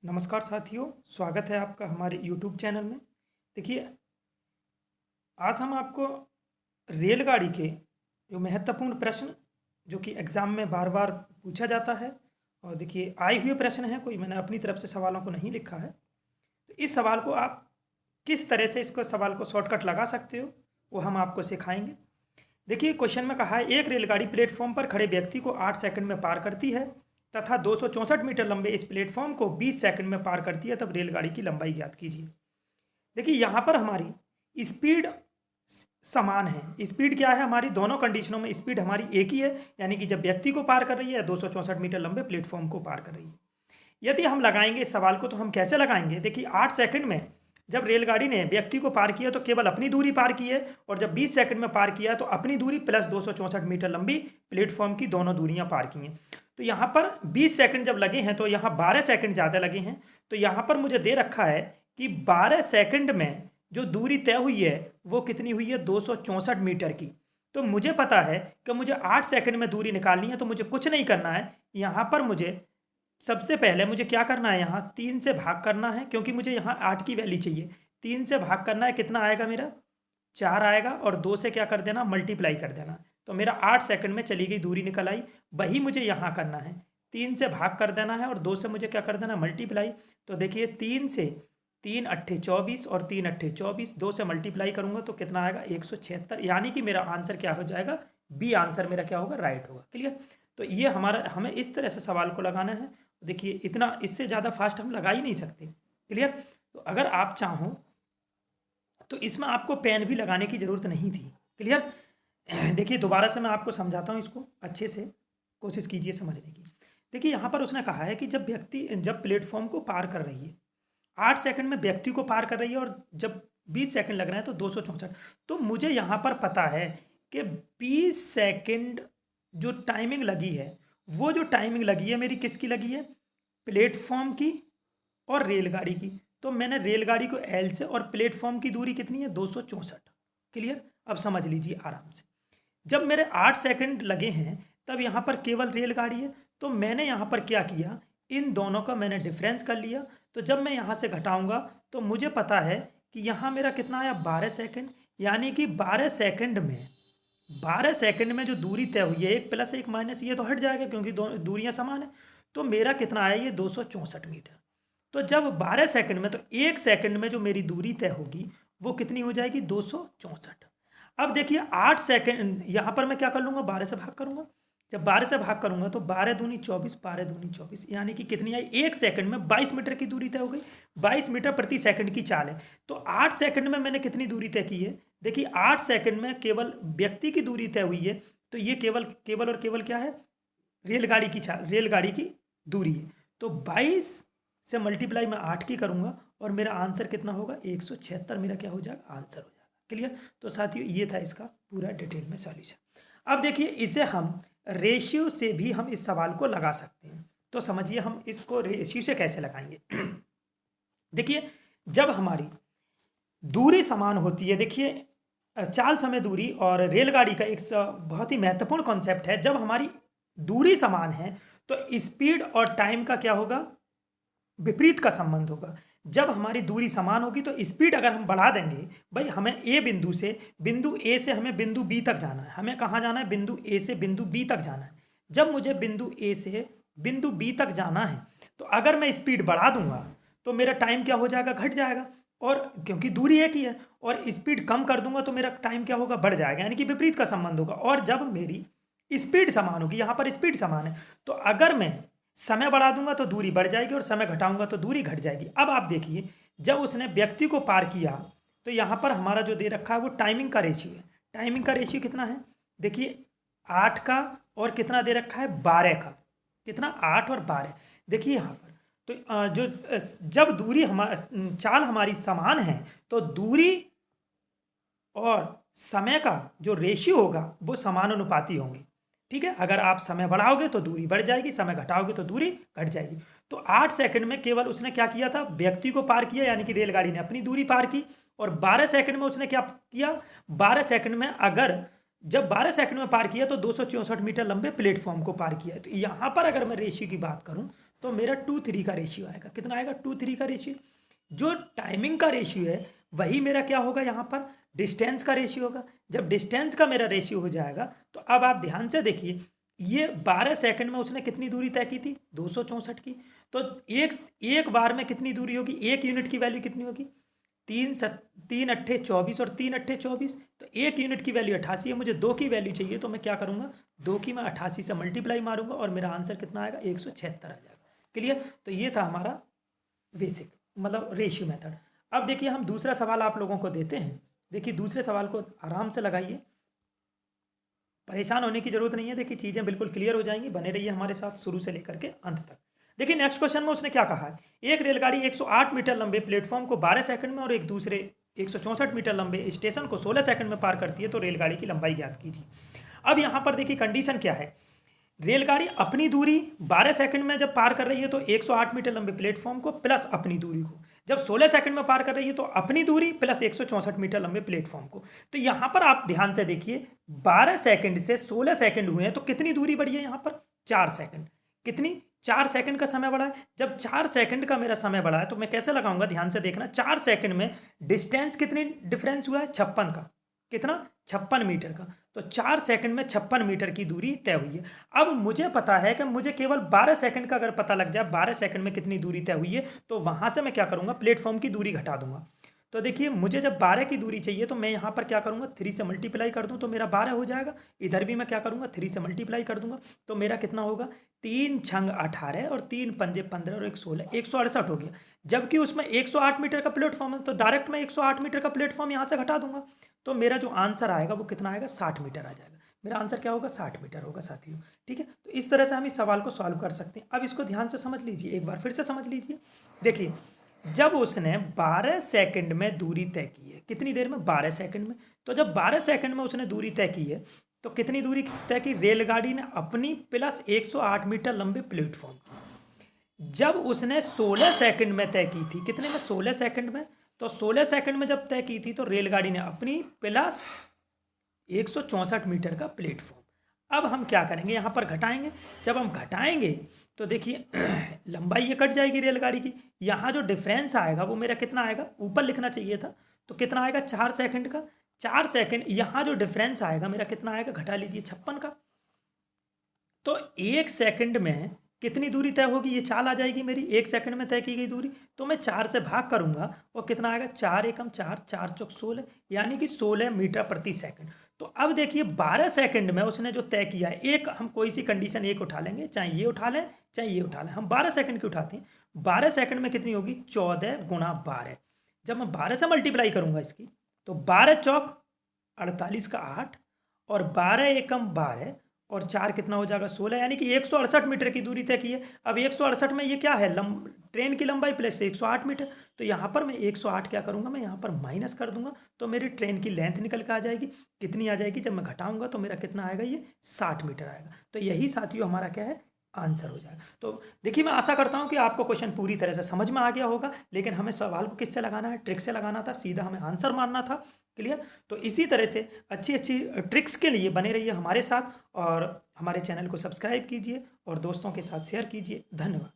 नमस्कार साथियों, स्वागत है आपका हमारे यूट्यूब चैनल में। देखिए, आज हम आपको रेलगाड़ी के जो महत्वपूर्ण प्रश्न जो कि एग्ज़ाम में बार बार पूछा जाता है, और देखिए आए हुए प्रश्न हैं, कोई मैंने अपनी तरफ से सवालों को नहीं लिखा है। तो इस सवाल को आप किस तरह से इसको सवाल को शॉर्टकट लगा सकते हो, वो हम आपको सिखाएंगे। देखिए, क्वेश्चन में कहा है एक रेलगाड़ी प्लेटफॉर्म पर खड़े व्यक्ति को 8 सेकंड में पार करती है तथा 264 मीटर लंबे इस प्लेटफॉर्म को 20 सेकंड में पार करती है, तब रेलगाड़ी की लंबाई ज्ञात कीजिए। देखिए, यहाँ पर हमारी स्पीड समान है। स्पीड क्या है, हमारी दोनों कंडीशनों में स्पीड हमारी एक ही है, यानी कि जब व्यक्ति को पार कर रही है या 264 मीटर लंबे प्लेटफॉर्म को पार कर रही है। यदि हम लगाएंगे इस सवाल को, तो हम कैसे लगाएंगे? देखिए, 8 सेकंड में जब रेलगाड़ी ने व्यक्ति को पार किया तो केवल अपनी दूरी पार की है, और जब 20 सेकंड में पार किया तो अपनी दूरी प्लस 264 मीटर लंबी प्लेटफॉर्म की दोनों दूरियां पार की हैं। तो यहाँ पर 20 सेकंड जब लगे हैं तो यहाँ 12 सेकंड ज़्यादा लगे हैं। तो यहाँ पर मुझे दे रखा है कि 12 सेकंड में जो दूरी तय हुई है वो कितनी हुई है? 264 मीटर की। तो मुझे पता है कि मुझे 8 सेकंड में दूरी निकालनी है, तो मुझे कुछ नहीं करना है। यहाँ पर मुझे सबसे पहले मुझे क्या करना है, यहाँ 3 से भाग करना है, क्योंकि मुझे यहाँ 8 की वैल्यू चाहिए। 3 से भाग करना है, कितना आएगा मेरा? 4 आएगा, और 2 से क्या कर देना? मल्टीप्लाई कर देना। तो मेरा 8 सेकंड में चली गई दूरी निकल आई। वही मुझे यहाँ करना है, 3 से भाग कर देना है और 2 से मुझे क्या कर देना? मल्टीप्लाई। तो देखिए, 3 से 3 अट्ठे 24 और 3 अट्ठे 24, 2 से मल्टीप्लाई करूंगा तो कितना आएगा? 176। यानी कि मेरा आंसर क्या हो जाएगा? बी आंसर मेरा क्या होगा? राइट होगा। क्लियर? तो ये हमें इस तरह से सवाल को लगाना है। देखिए, इतना इससे ज़्यादा फास्ट हम लगा ही नहीं सकते। क्लियर? तो अगर आप चाहो तो इसमें आपको पेन भी लगाने की ज़रूरत नहीं थी। क्लियर? देखिए, दोबारा से मैं आपको समझाता हूँ, इसको अच्छे से कोशिश कीजिए समझने की। देखिए, यहाँ पर उसने कहा है कि जब प्लेटफॉर्म को पार कर रही है, 8 सेकंड में व्यक्ति को पार कर रही है, और जब 20 सेकंड लग रहे हैं तो 264। तो मुझे यहाँ पर पता है कि 20 सेकंड जो टाइमिंग लगी है, वो जो टाइमिंग लगी है मेरी किसकी लगी है? प्लेटफॉर्म की और रेलगाड़ी की। तो मैंने रेलगाड़ी को एल से, और प्लेटफॉर्म की दूरी कितनी है? 264। क्लियर? अब समझ लीजिए आराम से। जब मेरे 8 सेकंड लगे हैं तब यहाँ पर केवल रेलगाड़ी है, तो मैंने यहाँ पर क्या किया? इन दोनों का मैंने डिफरेंस कर लिया। तो जब मैं यहाँ से घटाऊंगा तो मुझे पता है कि यहाँ मेरा कितना आया? 12 सेकंड। यानी कि 12 सेकंड में जो दूरी तय हुई है, एक प्लस एक माइनस ये तो हट जाएगा क्योंकि दोनों दूरियां समान है। तो मेरा कितना आया? ये 264 मीटर। तो जब 12 सेकंड में, तो एक सेकंड में जो मेरी दूरी तय होगी वो कितनी हो जाएगी? 264। अब देखिए, 8 सेकंड यहाँ पर मैं क्या कर लूँगा? 12 से भाग करूँगा। जब 12 से भाग करूँगा तो 12 दूनी 24, 12 दूनी 24, यानी कि कितनी आई? एक सेकंड में 22 मीटर की दूरी तय हो गई। 22 मीटर प्रति सेकंड की चाल है। तो 8 सेकंड में मैंने कितनी दूरी तय की है? देखिए, 8 सेकंड में केवल व्यक्ति की दूरी तय हुई है, तो ये केवल केवल और केवल क्या है? रेलगाड़ी की चाल, रेलगाड़ी की दूरी है। तो 22 से मल्टीप्लाई मैं 8 की करूँगा, और मेरा आंसर कितना होगा? 176 मेरा क्या हो जाएगा? आंसर हो जाएगा। क्लियर? तो साथियों, ये था इसका पूरा डिटेल में सॉल्यूशन। अब देखिए, इसे हम रेशियो से भी हम इस सवाल को लगा सकते हैं। तो समझिए हम इसको रेशियो से कैसे लगाएंगे। देखिए, जब हमारी दूरी समान होती है, देखिए चाल समय दूरी और रेलगाड़ी का एक बहुत ही महत्वपूर्ण कॉन्सेप्ट है। जब हमारी दूरी समान है तो स्पीड और टाइम का क्या होगा? विपरीत का संबंध होगा। जब हमारी दूरी समान होगी तो स्पीड अगर हम बढ़ा देंगे, भाई हमें बिंदु ए से हमें बिंदु बी तक जाना है। हमें कहाँ जाना है? बिंदु ए से बिंदु बी तक जाना है। जब मुझे बिंदु ए से बिंदु बी तक जाना है, तो अगर मैं स्पीड बढ़ा दूंगा तो मेरा टाइम क्या हो जाएगा? घट जाएगा। और क्योंकि दूरी एक ही है, और स्पीड कम कर दूंगा तो मेरा टाइम क्या होगा? बढ़ जाएगा, यानी कि विपरीत का संबंध होगा। और जब मेरी स्पीड समान होगी, यहाँ पर स्पीड समान है, तो अगर मैं समय बढ़ा दूंगा तो दूरी बढ़ जाएगी, और समय घटाऊंगा तो दूरी घट जाएगी। अब आप देखिए, जब उसने व्यक्ति को पार किया तो यहाँ पर हमारा जो दे रखा है वो टाइमिंग का रेशियो है। टाइमिंग का रेशियो कितना है? देखिए, 8 का, और कितना दे रखा है? 12 का। कितना? 8 और 12। देखिए यहाँ पर तो जब चाल हमारी समान है तो दूरी और समय का जो रेशियो होगा वो समानुपाती होंगे। ठीक है? अगर आप समय बढ़ाओगे तो दूरी बढ़ जाएगी, समय घटाओगे तो दूरी घट जाएगी। तो 8 सेकंड में केवल उसने क्या किया था? व्यक्ति को पार किया, यानी कि रेलगाड़ी ने अपनी दूरी पार की। और 12 सेकंड में उसने क्या किया? 12 सेकंड में जब 12 सेकंड में पार किया तो 264 मीटर लंबे प्लेटफॉर्म को पार किया। तो यहाँ पर अगर मैं रेशियो की बात करूँ तो मेरा 2:3 का रेशियो आएगा। कितना आएगा? 2:3 का रेशियो। जो टाइमिंग का रेशियो है वही मेरा क्या होगा यहाँ पर? डिस्टेंस का रेशियो होगा। जब डिस्टेंस का मेरा रेशियो हो जाएगा तो अब आप ध्यान से देखिए, ये 12 सेकंड में उसने कितनी दूरी तय की थी? 264 की। तो एक बार में कितनी दूरी होगी? एक यूनिट की वैल्यू कितनी होगी? 3 और 3 × 8 = 24। तो एक यूनिट की वैल्यू 88 है, मुझे 2 की वैल्यू चाहिए, तो मैं क्या करूँगा? 2 की मैं 88 से मल्टीप्लाई मारूंगा और मेरा आंसर कितना आएगा? 176 आ जाएगा। क्लियर? तो ये था हमारा बेसिक मतलब रेशियो मेथड। अब देखिए हम दूसरा सवाल आप लोगों को देते हैं। देखिए दूसरे सवाल को आराम से लगाइए, परेशान होने की जरूरत नहीं है। देखिए चीज़ें बिल्कुल क्लियर हो जाएंगी, बने रहिए हमारे साथ शुरू से लेकर के अंत तक। देखिए नेक्स्ट क्वेश्चन में उसने क्या कहा है? एक रेलगाड़ी 108 मीटर लंबे प्लेटफॉर्म को 12 सेकंड में और एक दूसरे 164 मीटर लंबे स्टेशन को 16 सेकंड में पार करती है, तो रेलगाड़ी की लंबाई ज्ञात कीजिए। अब यहाँ पर देखिए कंडीशन क्या है? रेलगाड़ी अपनी दूरी 12 सेकंड में जब पार कर रही है तो 108 मीटर लंबे प्लेटफॉर्म को प्लस अपनी दूरी को, जब 16 सेकंड में पार कर रही है तो अपनी दूरी प्लस 164 मीटर लंबे प्लेटफॉर्म को। तो यहाँ पर आप ध्यान से देखिए, 12 सेकंड से 16 सेकंड हुए हैं तो कितनी दूरी बढ़ी है यहाँ पर? 4 सेकंड। कितनी? 4 सेकंड का समय बढ़ा है। जब 4 सेकंड का मेरा समय बढ़ा है तो मैं कैसे लगाऊंगा? ध्यान से देखना, 4 सेकंड में डिस्टेंस कितनी डिफरेंस हुआ है? 56 का। कितना? 56 मीटर का। तो 4 सेकंड में 56 मीटर की दूरी तय हुई है। अब मुझे पता है कि मुझे केवल 12 सेकंड का अगर पता लग जाए 12 सेकंड में कितनी दूरी तय हुई है, तो वहां से मैं क्या करूंगा? प्लेटफॉर्म की दूरी घटा दूंगा। तो देखिए मुझे जब 12 की दूरी चाहिए तो मैं यहाँ पर क्या करूँगा? 3 से मल्टीप्लाई कर दूँ तो मेरा 12 हो जाएगा। इधर भी मैं क्या करूँगा? 3 से मल्टीप्लाई कर दूंगा तो मेरा कितना होगा? 3 × 18 और 3 × 5 = 15 और 1 16, 168 हो गया। जबकि उसमें 108 मीटर का प्लेटफॉर्म है तो डायरेक्ट मैं 108 मीटर का प्लेटफॉर्म यहाँ से घटा दूंगा। तो मेरा जो आंसर आएगा वो कितना आएगा? 60 मीटर आ जाएगा। मेरा आंसर क्या होगा? 60 मीटर होगा साथियों। ठीक है, तो इस तरह से हम इस सवाल को सॉल्व कर सकते हैं। अब इसको ध्यान से समझ लीजिए, एक बार फिर से समझ लीजिए। देखिए जब उसने 12 सेकंड में दूरी तय की है, कितनी देर में? 12 सेकंड में। तो जब 12 सेकंड में उसने दूरी तय की है तो कितनी दूरी तय की? रेलगाड़ी ने अपनी प्लस 108 मीटर लंबे प्लेटफॉर्म की। जब उसने 16 सेकंड में तय की थी, कितने में? 16 सेकंड में। तो 16 सेकंड में जब तय की थी तो रेलगाड़ी ने अपनी प्लस 164 मीटर का प्लेटफॉर्म। अब हम क्या करेंगे? यहाँ पर घटाएंगे। जब हम घटाएंगे तो देखिए लंबाई ये कट जाएगी रेलगाड़ी की। यहाँ जो डिफरेंस आएगा वो मेरा कितना आएगा? ऊपर लिखना चाहिए था, तो कितना आएगा? 4 सेकंड का। 4 सेकंड, यहाँ जो डिफरेंस आएगा मेरा कितना आएगा? घटा लीजिए 56 का। तो 1 सेकंड में कितनी दूरी तय होगी? ये चाल आ जाएगी मेरी 1 सेकंड में तय की गई दूरी। तो मैं 4 से भाग करूंगा और कितना आएगा? 4 × 4, 4 × 16, यानी कि 16 मीटर प्रति सेकंड। तो अब देखिए 12 सेकंड में उसने जो तय किया है, एक हम कोई सी कंडीशन एक उठा लेंगे, चाहे ये उठा लें चाहे ये उठा लें, हम 12 सेकंड की उठाते हैं। 12 सेकंड में कितनी होगी? 14 × 12। जब मैं 12 से मल्टीप्लाई करूंगा इसकी तो 12 चौक 48 का 8 और 12 एकम 12 और 4 कितना हो जाएगा? 16, यानी कि 168 मीटर की दूरी तय की है। अब 168 में ये क्या है? ट्रेन की लंबाई प्लस 108 मीटर। तो यहाँ पर मैं 108 क्या करूँगा? मैं यहाँ पर माइनस कर दूंगा तो मेरी ट्रेन की लेंथ निकल के आ जाएगी। कितनी आ जाएगी? जब मैं घटाऊंगा तो मेरा कितना आएगा? ये 60 मीटर आएगा। तो यही साथियों हमारा क्या है? आंसर हो जाएगा। तो देखिए मैं आशा करता हूँ कि आपको क्वेश्चन पूरी तरह से समझ में आ गया होगा, लेकिन हमें सवाल को किससे लगाना है? ट्रिक से लगाना था, सीधा हमें आंसर मारना था। क्लियर? तो इसी तरह से अच्छी अच्छी ट्रिक्स के लिए बने रहिए हमारे साथ और हमारे चैनल को सब्सक्राइब कीजिए और दोस्तों के साथ शेयर कीजिए। धन्यवाद।